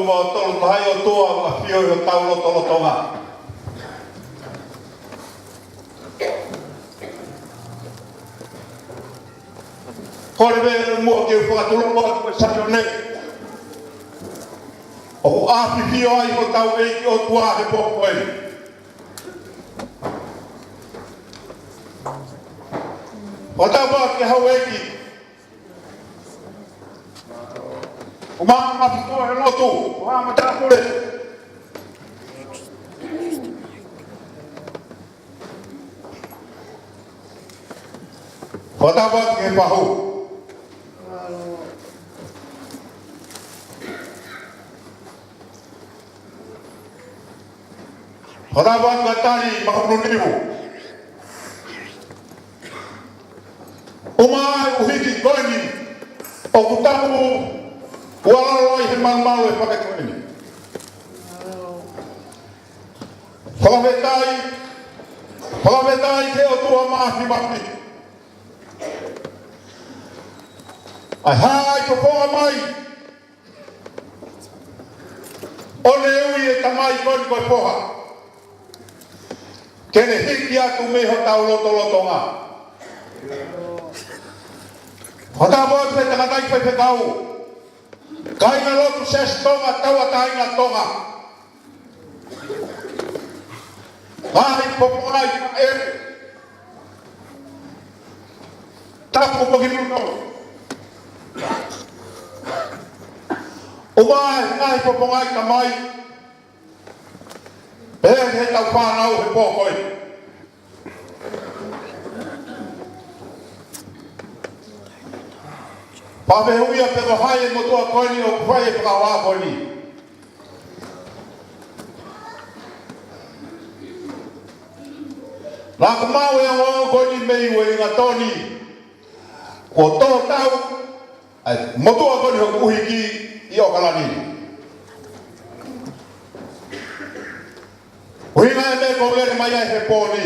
mo tolu hai o tua ma fio o taulo tolo tonga. Kore mo ke whakatulong mo ko sa yone. O api fio ai o tau e o tua he poko e. O tau ba ke hau eki. O maa mafito he lotu, o maa matakure. O tau ba ke pahu. O tau ba ke tari makununimu. O maa uhiki koini, o kutamu walaloi he malu e whakakoini. Whakawetai ke o tua maahi mahi. Ai hai ko ponga mai. O le ui e tamai koni koe poha. Kene hiki atu meho tau loto lotonga. Whataboa te takatai koe pekau. Kainga lotu ses tonga taua kainga tonga. Kahi popongai e. Tapu pokinu no. Umai kahi popongai kamai. Pehe he tau whanau he pokoi. Pawehuia pero hae mo tua koini o kwhae whakawa koini. Nā kumau e ngō koini mei ue inga toni. Ko tō tau, mo tua koini ho kuhiki i o kalani. Uhinga e me kongere mai ai he pōni.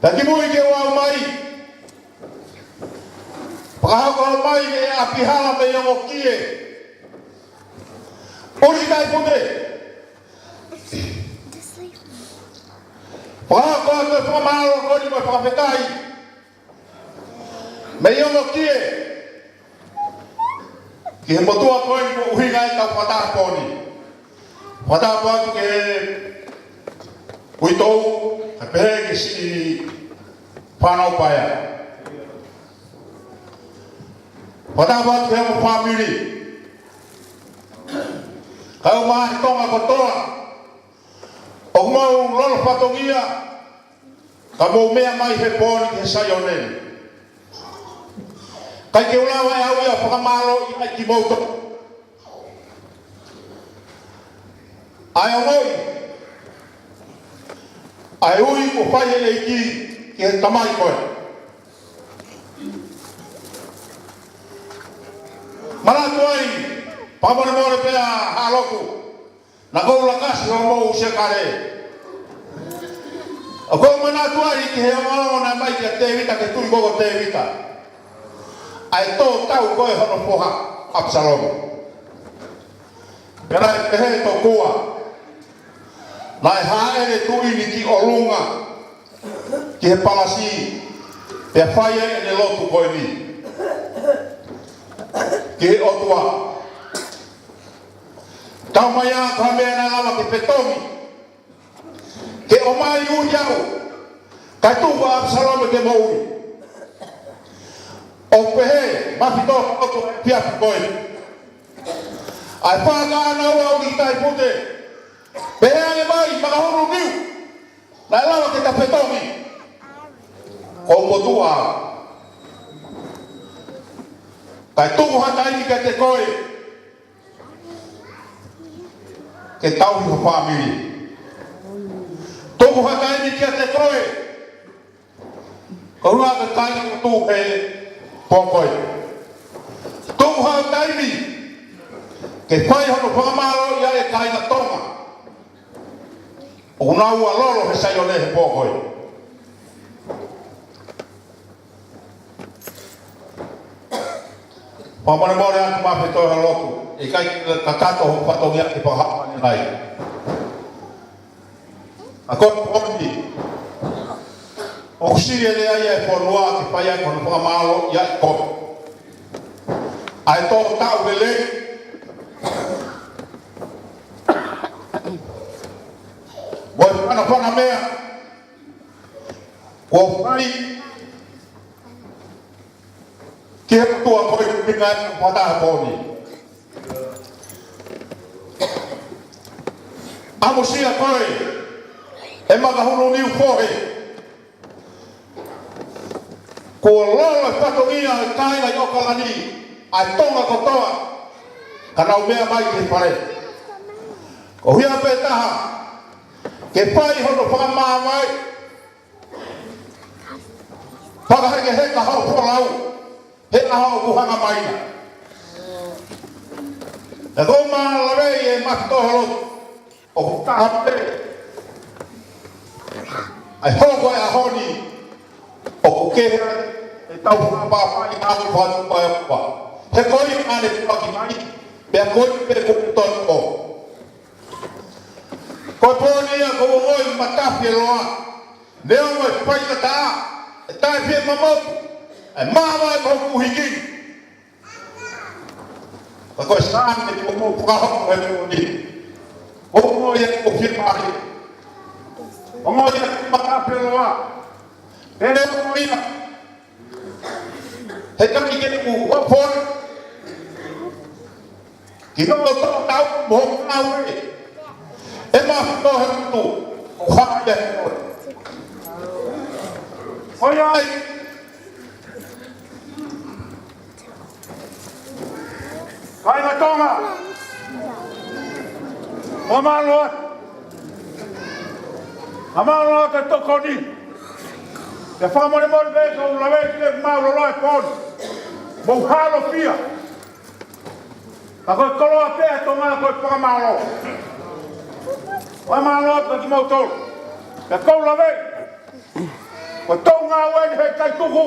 Taki mui ke wau mai. Pakahako mai e apihala me yongo kie. Ori kai pute. Pakahako atu e whamaro koni mo e whakawhetai. Me yongo kie. Ki he motua koe mo uhinga e tau whatāponi. Whatāponi ke uitou, he pehe ke si whanau paia. Whatāponi ke mo whamiri. Kau mahi tonga kotoa. O mau lolo whatongia. Ka mou mea mai he pōni ke sayoneni. Kai ke ulawa e au ia whakamalo i ai ki mouto. Ai o moi. Ai ui ko whaie e ki he tamai koe. Maratu ai, pamone more pea haloku. Na kou lakasi o mou se kare. O kou manatu ai ki he ona mai ki a tevita ke tui koko tevita. Ai tō tau koe hono poha Absalomu. Pera e pehe tō kua. Nai haere tuini ki o lunga. Ki he palasi. Pea whaia e ne lotu koe ni. Ki he otua. Tau mai a ka mea na lama ke petomi. Ke o mai ui au. Kai tuwa Absalomu ke mouri. O pehe, mafito oto piapi koe. Ai whaka ana ua o ki tai pute. Pehe ane mai, makahuru niu. Nai lawa ke ta petomi. Ko motua. Kai tuku hataini ke te koe. Ke tau hi ho whamiri. Tuku hataini ke te koe. Ko rua ke taini ko tuhe. Pokoi. Tōku hau taimi. Ke whai hono whakamaro ia e kaina tonga. O nau a lolo he sayone he pokoi. Pamane mo rea kuma pe to loku. E kai kakato ho patongia ki paha nai. Ako pondi. Oksiri le ai e ponua ki pai ai kono pamalo ya ko. Ai to tau le. Boy pana mea. Ko pai ke tua ko dengan pada poni. Amo sia koi. E maga hunu niu fohe. Ko lolo patongia e kaina i okalani. Ai tonga kotoa. Kana umea mai ke pare. Ko hia pe taha. Ke pai hono whakamā mai. Whakaheke heka hau polau. Heka hau kuhanga maina. E ko maa lawei e makitoholo. O kutaha pe. Ai hoko e ahoni. O kukeha e tau whakapāpai nāku whanu pai apa. He koi ane paki mai. Pea koi pe kukuton o. Koi pōnia ko oi matafi e loa. Neo mo e whaina taa. E tae pia mamopu. E māma e koku hiki. Ka koe sāne ko mo pukahoku e pōni. O ngoi e ko whimahi. O ngoi e matafi e loa. Pere o moina. He kami kene ku waponi. Ki no tō tau mo ngau e. E mahi no he kutu. O haki e koe. Hoi ai. Kainga tonga. O maloa. A maloa te toko ni. Te whamore mori beka u lawe ki le mauro loe poni. Mou halo fia. Ka koe koloa pēa tonga koe whakamalo. O maloa te ki mau tolu. Te kou lawe. Ko tau ngā weni hei kai tuku.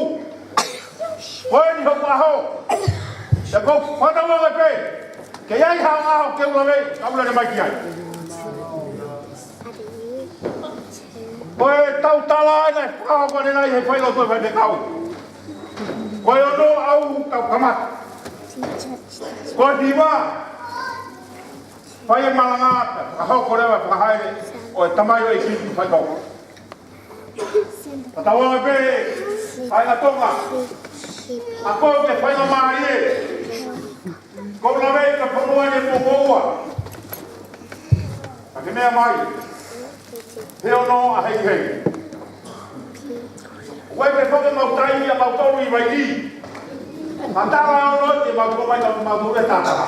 Weni hau aho. Te kou whanawanga pe. Ke iai hao aho ke ulawe. Kaula ne mai ki ai. Koe tau tala ai nei. Whakaho kone nei hei whailo tue whai me kau. Koe ono au tau kamata. Koe diwa. Whai e malangata. Whakaho kone wai whakahaere. O e tamai o e kiti whai kau. Patawanga pe, whainga tonga. A koe te whainga maari e. Kou la wei ka whanua e momoua. A ke mea mai. Heo no a hei hei. Wei pe whake mautai a mautoro i wai ki. A tala o no te mautoro mai ka mautoro e tātara.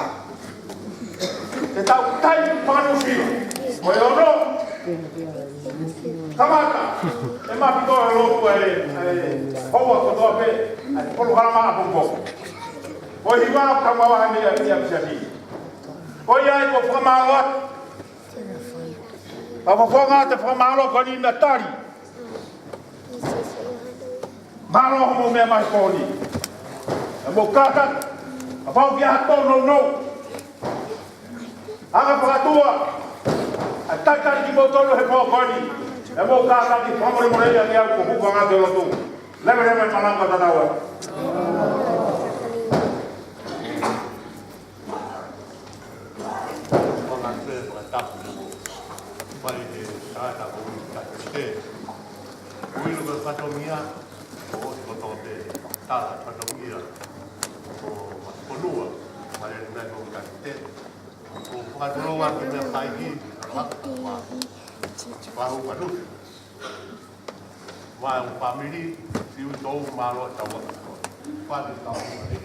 Te tau tai whanu whiu. Koe o no. Kamata. E mapi toa loku e hoa kotoa pe, polo harama a pongko. Koi hiwa o kamawa mea pisiati. Koi ai ko whamaloa. Pawawhonga te whamaloa ko ni na tari. Malo homo mea mai koni. E mo kata, a pau kia hato no. Aga whakatua. A taitari ki mo tolo he pō koni. E mo kata ki whamore moreia ki au ko huka ngā te lotu. Lewe mananga tataua. Mga tue mga tapu. Pai e tāta ko ui kakite. Ui luka whatomia. O si koto te tāta whatomia. O masponua. Pai e nai ko kakite. O whakatoroa ki mea paihi. Wahu manusi. Wa un family si un tau malo tawa. Padu tau ni.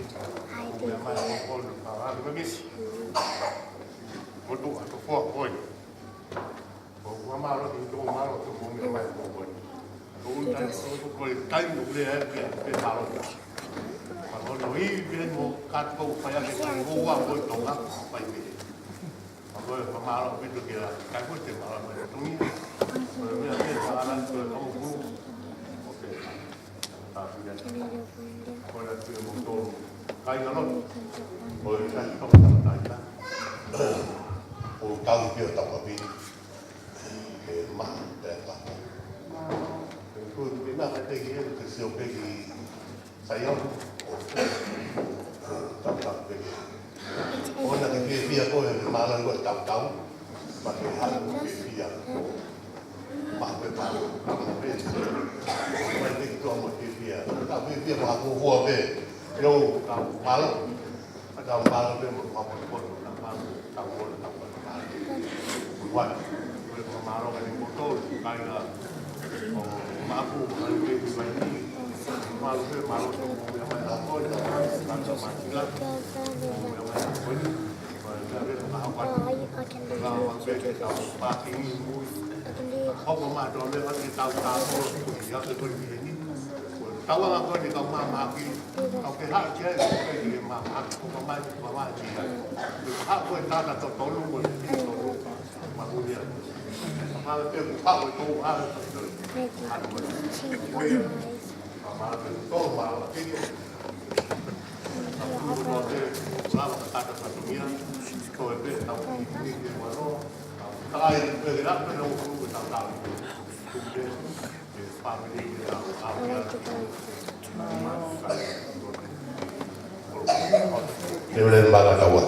O me mai o ko no para no me. O do a to fo oi. O malo ni do malo to mo me mai o ko. O un tan o ko tai no le e malo. Ma no i bien mo kat ko fa ya ke ko wa ko to nga pa i. Agora o malo vindo que era cai por ter malo mas tu ni. Pero mira que sala no como tá, filha. Olha, eu vou Kai ngalo. Oi, kai tau tai ta. O tau pio tau papi. E ma te ta. Ko ni na te ki e te sio pe ki sai o. Tau tau pe. Ona ke pia ko e malan ko tau. Ma ke halu ke pia. Ma pe pa. Ma pe. Ma te ki to mo ke pia. Ta pe pia ma ko ho pe. Yo tau malo. Tau malo pe mo ma ko tau malo. Tau ko tau ko. Buat. Ko malo ka ni moto kai na. O ma ko ma pe ki vai ni. Malo pe malo to mo ya mai la ko ta. Ka ma ki la. Mo ya mai ko ni. Không có mà đó nên là tao thôi thì giao cho tôi về đi tao là con thì tao mà khi tao cái hát chơi cái gì mà hát không có mà gì hát quên ta là tao luôn rồi mà vui vậy mà cái phát của tôi hát rồi mà tôi mà cái tôi mà ta là tụi tôi biết tao đi mà nó ai về đó nó không có tao tao cũng biết để family Điều lên ba là đâu à?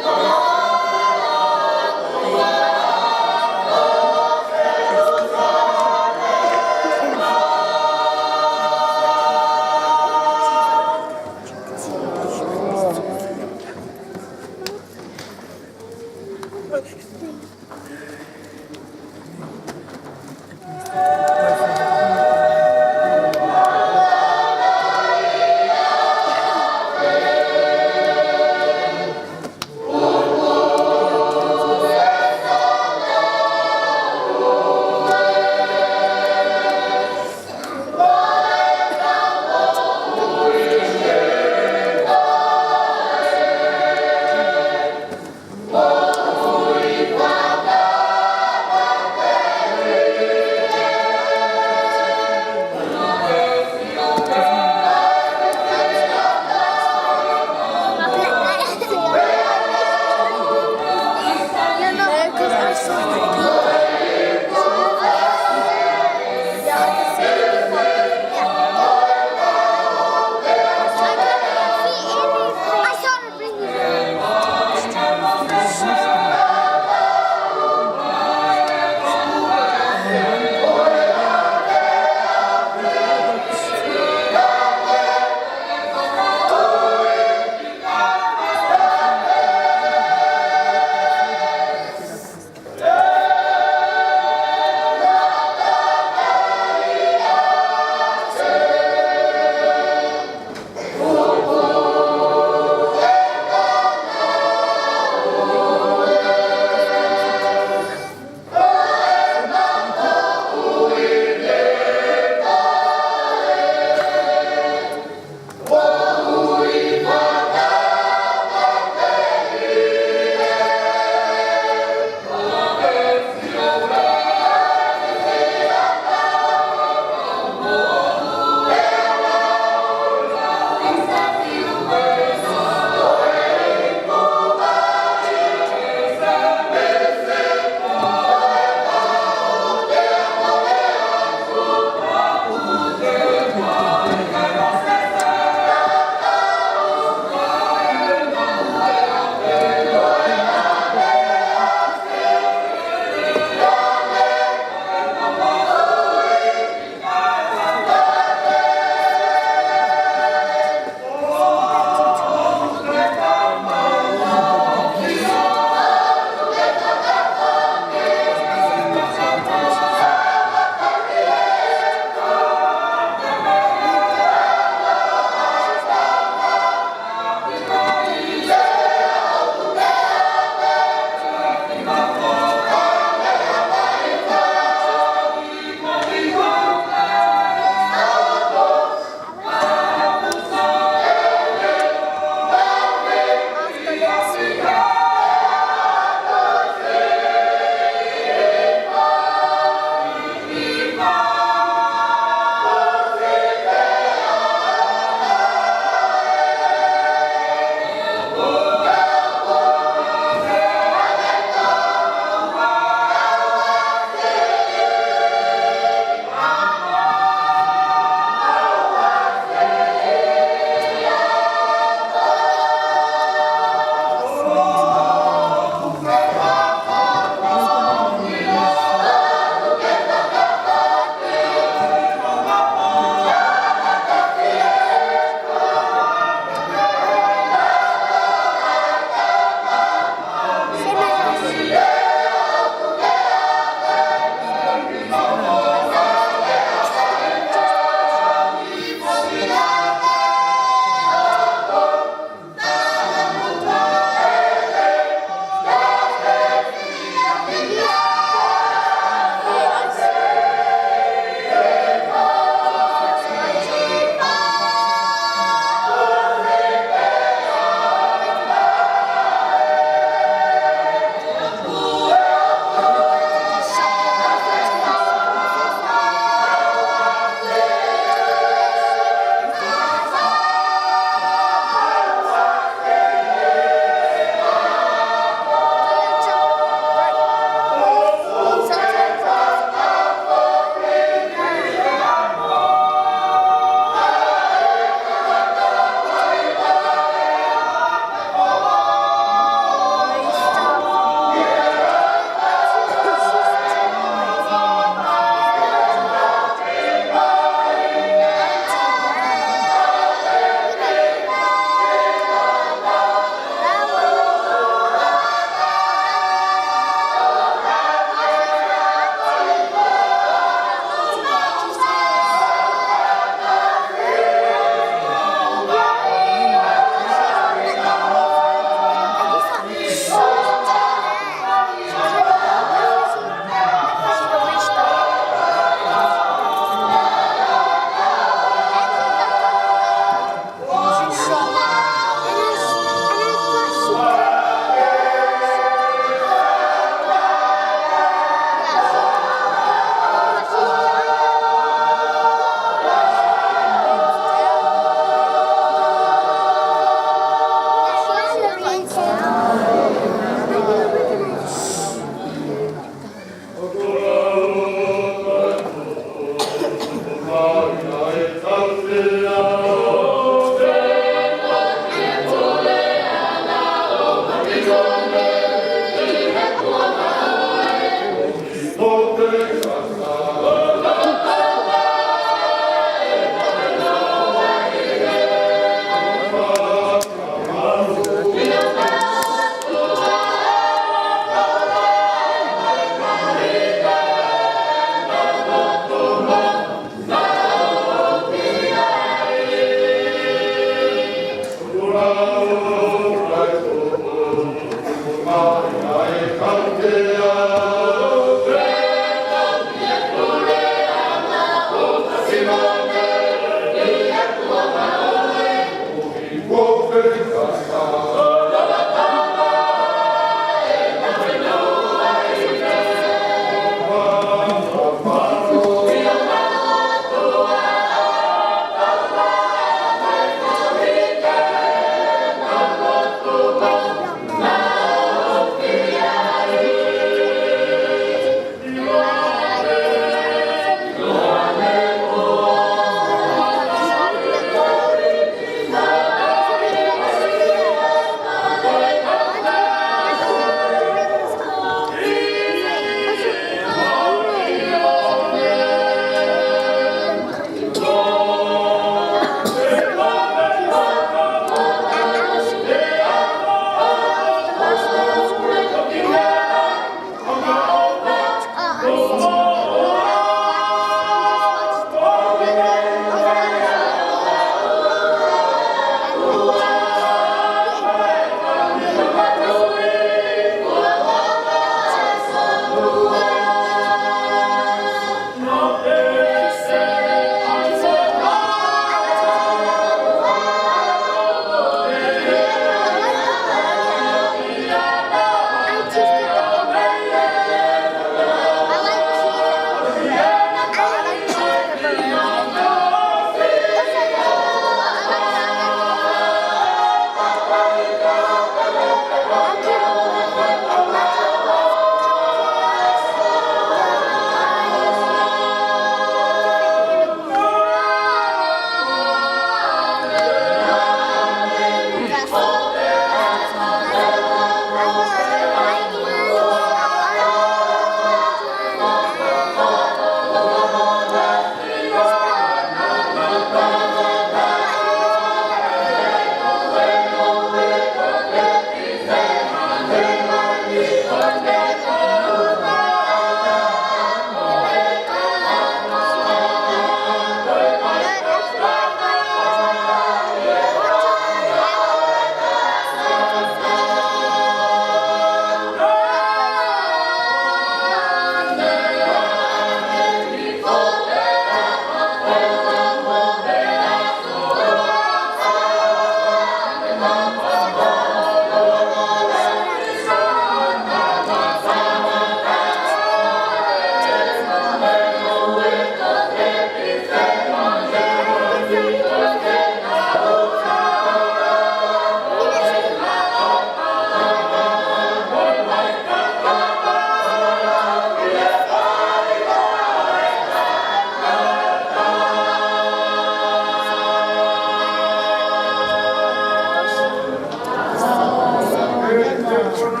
Fuzzy.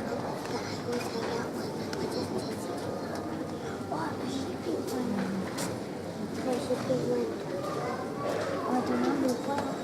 Or do you know